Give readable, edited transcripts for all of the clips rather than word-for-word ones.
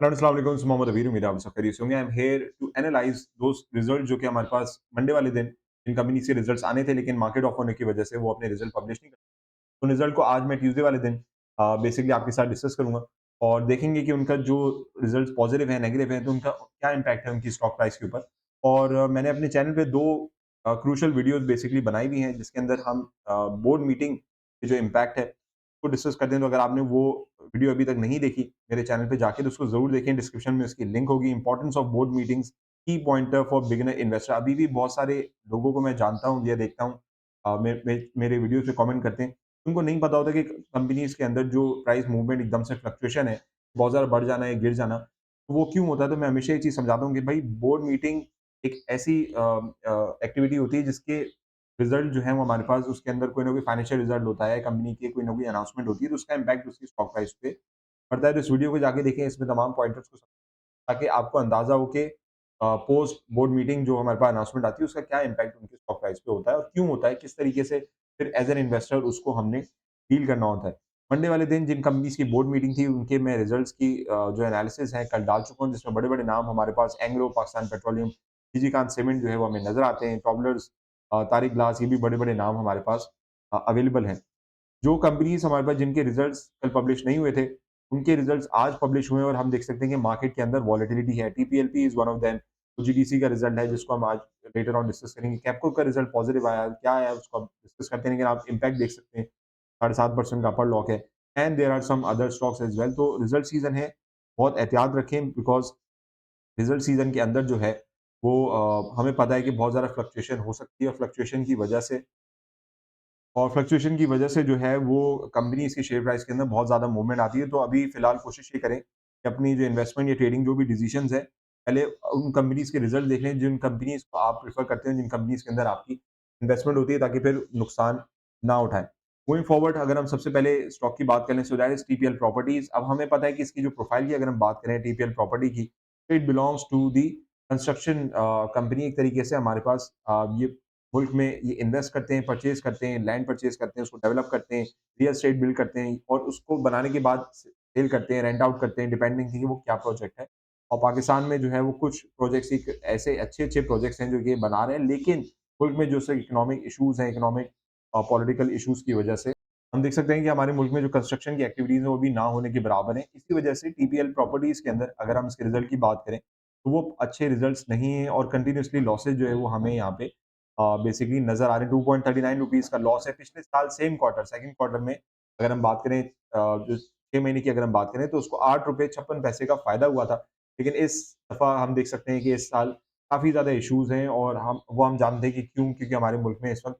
अस्सलाम वालेकुम, मोहम्मद अबीर, उम्मीद है आप सब खैरियत से होंगे। I am here to analyse those result जो कि हमारे पास मंडे वाले दिन इन कंपनीज़ के रिज़ल्ट्स आने थे, लेकिन मार्केट ऑफ होने की वजह से वो अपने रिज़ल्ट पब्लिश नहीं कर। तो रिज़ल्ट को आज मैं ट्यूसडे वाले दिन बेसिकली आपके साथ डिस्कस करूँगा और देखेंगे कि उनका जो रिज़ल्ट्स पॉज़िटिव है, नेगेटिव है, तो उनका क्या इम्पैक्ट है उनकी स्टॉक प्राइस के ऊपर। और मैंने अपने चैनल पे 2 क्रूशियल वीडियोज़ बेसिकली बनाई हुई हैं, जिसके अंदर हम बोर्ड मीटिंग के जो इम्पैक्ट है, वो डिस्कस करते हैं। तो अगर आपने वो वीडियो अभी तक नहीं देखी, मेरे चैनल पे जाके तो उसको ज़रूर देखें, डिस्क्रिप्शन में उसकी लिंक होगी। इंपॉर्टेंस ऑफ बोर्ड मीटिंग्स, की पॉइंटर फॉर बिगिनर इन्वेस्टर। अभी भी बहुत सारे लोगों को मैं जानता हूँ या देखता हूँ मेरे वीडियोज़ पे कमेंट करते हैं। उनको नहीं पता होता कि कंपनीज़ के अंदर जो प्राइस मूवमेंट एकदम से फ्लक्चुएशन है, बहुत ज़्यादा बढ़ जाना या गिर जाना, तो वो क्यों होता है? तो मैं हमेशा ये चीज़ समझाता हूँ कि भाई बोर्ड मीटिंग एक ऐसी एक्टिविटी होती है जिसके रिज़ल्ट जो है वो हमारे पास उसके अंदर कोई ना कोई फाइनेंशियल रिज़ल्ट होता है, कंपनी की कोई ना कोई अनाउंसमेंट होती है, तो उसका इम्पैक्ट उसकी स्टॉक प्राइस पे पड़ता है। तो इस वीडियो को जाके देखें, इसमें तमाम पॉइंटर्स को ताकि आपको अंदाज़ा हो कि पोस्ट बोर्ड मीटिंग जो हमारे पास अनाउंसमेंट आती है, उसका क्या इम्पैक्ट उनके स्टॉक प्राइस पे होता है और क्यों होता है, किस तरीके से फिर एज़ एन इन्वेस्टर उसको हमने डील करना होता है। मंडे वाले दिन जिन कंपनीज़ की बोर्ड मीटिंग थी, उनके मैं रिज़ल्ट्स की जो एनालिसिस है कल डाल चुका हूँ, जिसमें बड़े-बड़े नाम हमारे पास एंग्लो, पाकिस्तान पेट्रोलियम, निजी खान सीमेंट जो है वो हमें नज़र आते हैं, टॉबलर्स, तारिक ग्लास, ये भी बड़े-बड़े नाम हमारे पास अवेलेबल हैं। जो कंपनीज़ हमारे पास जिनके रिज़ल्ट्स कल पब्लिश नहीं हुए थे, उनके रिज़ल्ट्स आज पब्लिश हुए हैं और हम देख सकते हैं कि मार्केट के अंदर वॉलेटिलिटी है। TPLP is one of them. OGDC का रिज़ल्ट है जिसको हम आज लेटर ऑन डिस्कस करेंगे। कैप्को का रिज़ल्ट पॉज़िटिव आया, क्या आया उसको हम डिस्कस करते हैं, लेकिन आप इम्पैक्ट देख सकते हैं, 7.5% का अपर लॉक है and there are some other stocks as well. तो रिज़ल्ट सीज़न है, बहुत एहतियात रखें बिकॉज़ रिज़ल्ट सीज़न के अंदर जो है वो हमें पता है कि बहुत ज़्यादा फ्लक्चुएशन हो सकती है और फ्लक्चुएशन की वजह से जो है वो कंपनीज़ की शेयर प्राइस के अंदर बहुत ज़्यादा मूवमेंट आती है। तो अभी फ़िलहाल कोशिश ये करें कि अपनी जो इन्वेस्टमेंट या ट्रेडिंग जो भी डिसीज़न्स है, पहले उन कंपनीज़ के रिज़ल्ट देख लें जिन कंपनीज़ को आप प्रेफ़र करते हैं, जिन कंपनीज़ के अंदर आपकी इन्वेस्टमेंट होती है ताकि फिर नुकसान ना उठाएँ। मूविंग फॉरवर्ड अगर हम सबसे पहले स्टॉक की बात करें so that is TPL properties. अब हमें पता है कि इसकी जो प्रोफ़ाइल की अगर हम बात करें टीपीएल प्रॉपर्टी की, तो it belongs to the construction company. एक तरीके से हमारे पास ये मुल्क में ये इन्वेस्ट करते हैं, परचेज़ करते हैं, लैंड परचेज़ करते हैं, उसको डेवलप करते हैं, रियल एस्टेट बिल्ड करते हैं और उसको बनाने के बाद सेल करते हैं, रेंट आउट करते हैं, डिपेंडिंग कि वो क्या प्रोजेक्ट है। और पाकिस्तान में जो है वो कुछ प्रोजेक्ट्स एक ऐसे अच्छे-अच्छे प्रोजेक्ट्स हैं जो ये बना रहे हैं, लेकिन मुल्क में जो से इकोनॉमिक इश्यूज़ हैं, इकोनॉमिक पॉलिटिकल इश्यूज़ की वजह से हम देख सकते हैं कि हमारे मुल्क में जो कंस्ट्रक्शन की एक्टिविटीज़ हैं, वो भी ना होने के बराबर हैं। इसी वजह से टीपीएल प्रॉपर्टीज़ के अंदर अगर हम इसके रिज़ल्ट की बात करें, तो वो अच्छे रिज़ल्ट्स नहीं हैं और कंटीन्यूअसली लॉसेस जो है वो हमें यहाँ पे बेसिकली नज़र आ रहे हैं। ₹2.39 का लॉस है। पिछले साल सेम क्वार्टर सेकंड क्वार्टर में अगर हम बात करें जो 6 महीने की अगर हम बात करें तो उसको ₹8.56 का फ़ायदा हुआ था। लेकिन इस दफ़ा हम देख सकते हैं कि इस साल काफ़ी ज़्यादा इश्यूज़ हैं और हम जानते हैं कि क्यों? क्योंकि हमारे मुल्क में इस वक़्त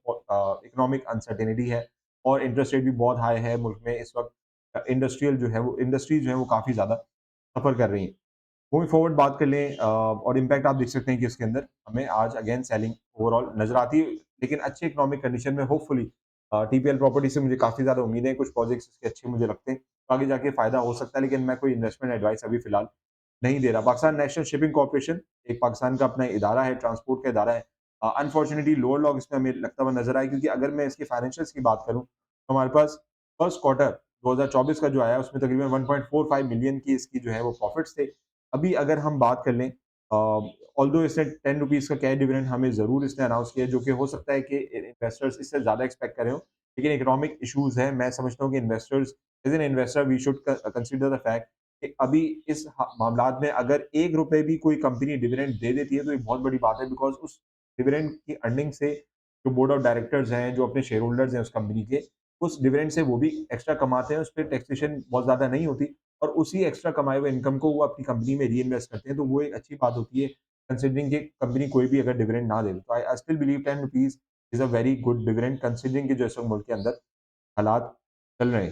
इकोनॉमिक अनसर्टेनिटी है और इंटरेस्ट रेट भी बहुत हाई है मुल्क में इस वक़्त। इंडस्ट्रीज़ जो है वो काफ़ी ज़्यादा सफ़र कर रही हैं। मूविंग फॉरवर्ड बात कर लें और इम्पैक्ट आप देख सकते हैं कि इसके अंदर हमें आज अगेन सेलिंग ओवरऑल नज़र आती है, लेकिन अच्छे इकोनॉमिक कंडीशन में होपफुली टीपीएल प्रॉपर्टी से मुझे काफ़ी ज़्यादा उम्मीद है, कुछ प्रोजेक्ट्स इसके अच्छे मुझे लगते हैं, तो आगे जाके फ़ायदा हो सकता है, लेकिन मैं कोई इन्वेस्टमेंट एडवाइस अभी फ़िलहाल नहीं दे रहा। पाकिस्तान नेशनल शिपिंग कॉर्पोरेशन एक पाकिस्तान का अपना इदारा है, ट्रांसपोर्ट का इदारा है। अनफॉर्चुनेटली लोअर लॉग इसमें हमें लगता हुआ नज़र आया क्योंकि अगर मैं इसके फाइनेंशियल्स की बात करूँ, तो हमारे पास फर्स्ट क्वार्टर 2024 का जो आया, उसमें तकरीबन 1.45 मिलियन की इसकी जो है वो प्रॉफिट्स थे। अभी अगर हम बात कर लें ऑल्दो इसने ₹10 का कैश डिविडेंड हमें ज़रूर इसने अनाउंस किया है, जो कि हो सकता है कि इन्वेस्टर्स इससे ज़्यादा एक्सपेक्ट कर रहे हों। लेकिन इकोनॉमिक इश्यूज़ हैं, मैं समझता हूँ कि investors as an investor we should consider the fact कि अभी इस मामलात में अगर ₹1 भी कोई कंपनी डिविडेंड दे देती है, तो ये बहुत बड़ी बात है बिकॉज़ उस डिविडेंड की अर्निंग से जो बोर्ड ऑफ डायरेक्टर्स हैं, जो अपने शेयर होल्डर्स हैं उस कंपनी के, उस डिविडेंड से वो भी एक्स्ट्रा कमाते हैं, उस पे टैक्सेशन बहुत ज़्यादा नहीं होती। और उसी एक्स्ट्रा कमाए हुए इनकम को वो अपनी कंपनी में रीइन्वेस्ट करते हैं, तो वो एक अच्छी बात होती है कंसिडरिंग कि कंपनी कोई भी अगर डिविडेंड ना दे। तो I still believe ₹10 is a very good dividend considering कि जो इस वक़्त मुल्क के अंदर हालात चल रहे हैं।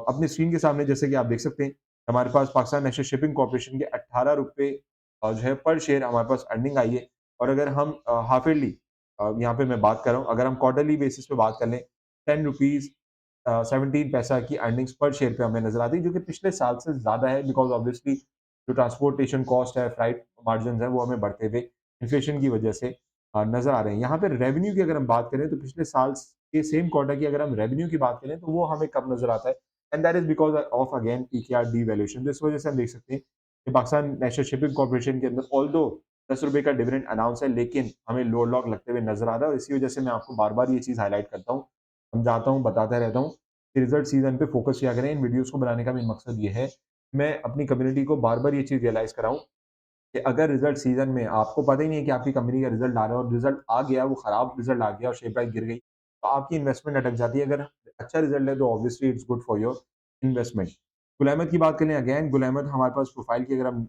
अपनी स्क्रीन के सामने जैसे कि आप देख सकते हैं, हमारे पास पाकिस्तान नेशनल शिपिंग कॉर्पोरेशन के ₹18 जो है पर शेयर हमारे पास अर्निंग आई है और अगर हम हाफ ईयरली यहाँ पे मैं बात कर रहा हूँ, अगर हम क्वार्टरली बेसिस पे बात कर लें, ₹10 17 पैसा की अर्निंग्स पर शेयर पे हमें नज़र आती है, जो कि पिछले साल से ज़्यादा है बिकॉज़ ऑब्वियसली जो ट्रांसपोर्टेशन कॉस्ट है, फ्लाइट मार्जिन्स हैं, वो हमें बढ़ते हुए इन्फ्लेशन की वजह से नज़र आ रहे हैं। यहाँ पे रेवेन्यू की अगर हम बात करें, तो पिछले साल के सेम क्वार्टर की अगर हम रेवेन्यू की बात करें, तो वो हमें कब नज़र आता है and that is because of again PKR devaluation. तो इस वजह से हम देख सकते हैं कि पाकिस्तान नेशनल शिपिंग कॉर्पोरेशन के अंदर ऑल्दो ₹10 का डिविडेंड अनाउंस है, लेकिन हमें लोड लॉक लगते हुए नज़र आ रहा है और इसी वजह से मैं आपको बार-बार ये चीज़ हाइलाइट करता हूँ, समझाता हूँ, बताता रहता हूँ कि रिज़ल्ट सीज़न पे फ़ोकस किया करें। इन वीडियोज़ को बनाने का मेन मकसद ये है, मैं अपनी कम्युनिटी को बार-बार ये चीज़ रियलाइज़ कराऊँ कि अगर रिज़ल्ट सीज़न में आपको पता ही नहीं है कि आपकी कंपनी का रिज़ल्ट आ रहा है और रिज़ल्ट आ गया, वो खराब रिज़ल्ट आ गया और शेयर प्राइस गिर गई, तो आपकी इन्वेस्टमेंट अटक जाती है। अगर अच्छा रिज़ल्ट है तो obviously it's good for your investment. Gul Ahmed की बात करें, अगेन गुल अहमद हमारे पास प्रोफाइल की अगर हम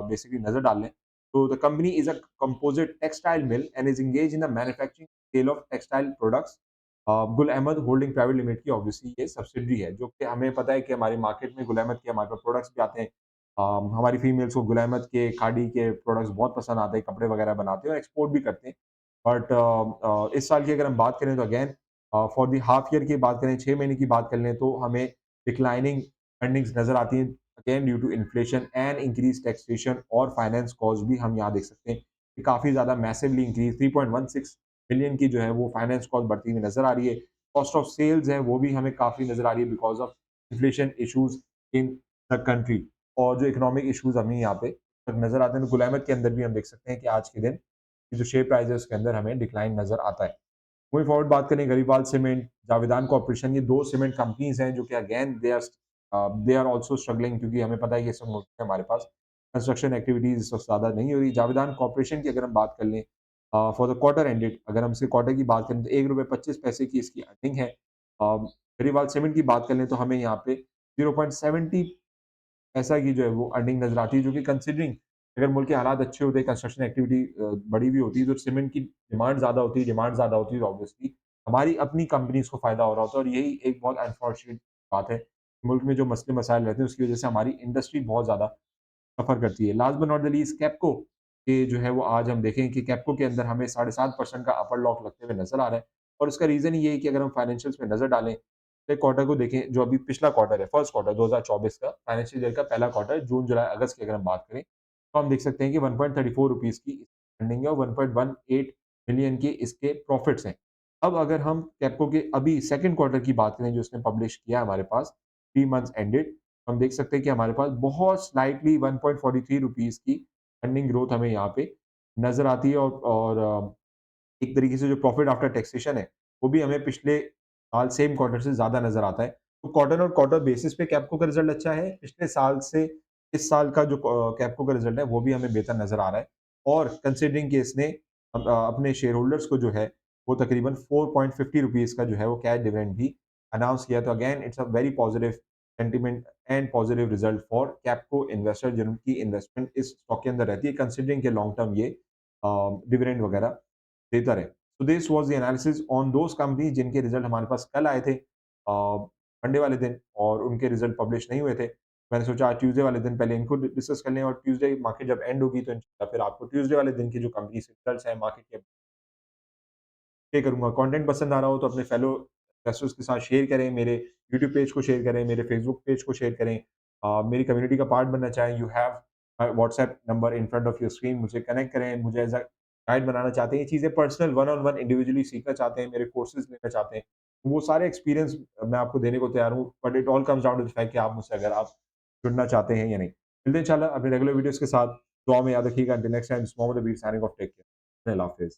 बेसिकली नज़र डाल लें, तो the company is a composite textile mill and is engaged in the manufacturing sale of textile products. Gul Ahmed holding private limited की ऑब्वियसली ये सब्सिडियरी है, जो कि हमें पता है कि हमारे मार्केट में गुल अहमद के हमारे पास प्रोडक्ट्स भी आते हैं। हमारी फीमेल्स को गुल अहमद के, खादी के प्रोडक्ट्स बहुत पसंद आते हैं, कपड़े वगैरह बनाते हैं और एक्सपोर्ट भी करते हैं। बट इस साल की अगर हम बात करें तो again for the half year की बात करें, 6 महीने की बात कर लें, तो हमें डिक्लाइनिंग अर्निंग्स नज़र आती हैं, again due to inflation and increase taxation और फाइनेंस कॉस्ट भी हम यहाँ देख सकते हैं कि काफ़ी ज़्यादा मैसिवली इंक्रीज़ 3.16 बिलियन की जो है वो फाइनेंस कॉस्ट बढ़ती हुई नज़र आ रही है। कॉस्ट ऑफ सेल्स है वो भी हमें काफ़ी नज़र आ रही है because of inflation issues in the country. और जो इकोनॉमिक इश्यूज़ हमें यहाँ पे नज़र आते हैं, तो गुल अहमद के अंदर भी हम देख सकते हैं कि आज के दिन जो शेयर प्राइस है उसके अंदर हमें डिक्लाइन नज़र आता है। मूविंग फॉरवर्ड बात करें, गरीवाल सीमेंट, जावेदान कॉर्पोरेशन, ये 2 सीमेंट कंपनीज़ हैं जो कि again they are also struggling, क्योंकि हमें पता है कि इस वक़्त मुल्क में हमारे पास कंस्ट्रक्शन एक्टिविटीज़ इस वक़्त ज़्यादा नहीं हो रही। जावेदान कॉर्पोरेशन की अगर हम बात कर लें, फॉर द क्वार्टर एंडेड, अगर हम इसके क्वार्टर की बात करें तो ₹1.25 की इसकी अर्निंग है। गरीवाल सीमेंट की बात कर लें तो हमें यहाँ पे 0.70 पैसा की जो है वो अर्निंग नज़र आती है, जो कि कंसिडरिंग अगर मुल्क के हालात अच्छे होते, कंस्ट्रक्शन एक्टिविटी बढ़ी हुई होती, तो सीमेंट की डिमांड ज़्यादा होती है, तो ऑब्वियसली हमारी अपनी कंपनीज़ को फ़ायदा हो रहा होता है और यही एक बहुत अनफॉर्चुनेट बात है। मुल्क में जो मसले-मसाइल रहते हैं, उसकी वजह से हमारी इंडस्ट्री बहुत ज़्यादा सफ़र करती है। Last but not the least, KAPCO के जो है वो आज हम देखें कि कैप्को के अंदर हमें 7.5% का अपर लॉक लगते हुए नज़र आ रहा है और उसका रीज़न ये है कि अगर हम फाइनेंशियल्स में नज़र डालें, पिछले क्वार्टर को देखें, जो अभी पिछला क्वार्टर है, फर्स्ट क्वार्टर 2024 का फाइनेंशियल ईयर का पहला क्वार्टर, जून, जुलाई, अगस्त की अगर हम बात करें, तो हम देख सकते हैं कि ₹1.34 की अर्निंग है और 1.18 मिलियन के इसके प्रॉफिट्स हैं। अब अगर हम कैप्को के अभी सेकंड क्वार्टर की बात करें, जो उसने पब्लिश किया हमारे पास 3 मंथ्स एंडेड, हम देख सकते हैं कि हमारे पास बहुत स्लाइटली ₹1.43 की अर्निंग ग्रोथ हमें यहाँ पे नज़र आती है और एक तरीके से जो प्रॉफिट आफ्टर टैक्सेशन है, वो भी हमें पिछले साल सेम क्वार्टर से ज़्यादा नज़र आता है। तो क्वार्टर और क्वार्टर बेसिस पे कैप्को का रिज़ल्ट अच्छा है। पिछले साल से इस साल का जो कैप्को का रिज़ल्ट है, वो भी हमें बेहतर नज़र आ रहा है और कंसिडरिंग कि इसने अपने शेयर होल्डर्स को जो है, वो तकरीबन ₹4.50 का जो है वो कैश डिविडेंड भी अनाउंस किया। तो again it's a very positive sentiment and positive result for KAPCO investor, जिनकी इन्वेस्टमेंट इस स्टॉक के अंदर रहती है, कंसिडरिंग के लॉन्ग टर्म ये डिविडेंड वगैरह देता रहे। So this was the analysis on those companies जिनके रिजल्ट हमारे पास कल आए थे मंडे वाले दिन और उनके रिजल्ट पब्लिश नहीं हुए थे। मैंने सोचा आज ट्यूसडे वाले दिन पहले इनको डिस्कस कर लें और ट्यूसडे मार्केट जब एंड होगी तो इंशाल्लाह फिर आपको ट्यूसडे वाले दिन की जो कंपनी के रिजल्ट्स हैं मार्केट के पे करूँगा। कंटेंट पसंद आ रहा हो तो अपने फेलो इन्वेस्टर्स के साथ शेयर करें, मेरे यूट्यूब पेज को शेयर करें, मेरे फेसबुक पेज को शेयर करें। मेरी कम्युनिटी का पार्ट बनना चाहें, you have my WhatsApp number in front of your screen, मुझे कनेक्ट करें, मुझे एज़ अ गाइड बनाना चाहते हैं, ये चीज़ें personal one on one individually सीखना चाहते हैं, मेरे कोर्सेज़ लेना चाहते हैं, वो सारे एक्सपीरियंस मैं आपको देने को तैयार हूँ, but it all comes down to the fact कि आप मुझसे अगर आप जुड़ना चाहते हैं या नहीं। मिलते हैं इंशाल्लाह अपने रेगुलर वीडियोज़ के साथ। दुआ में याद रखिएगा। Until next time, this is Mohammad Abir signing off. Take care. अल्लाह हाफ़िज़।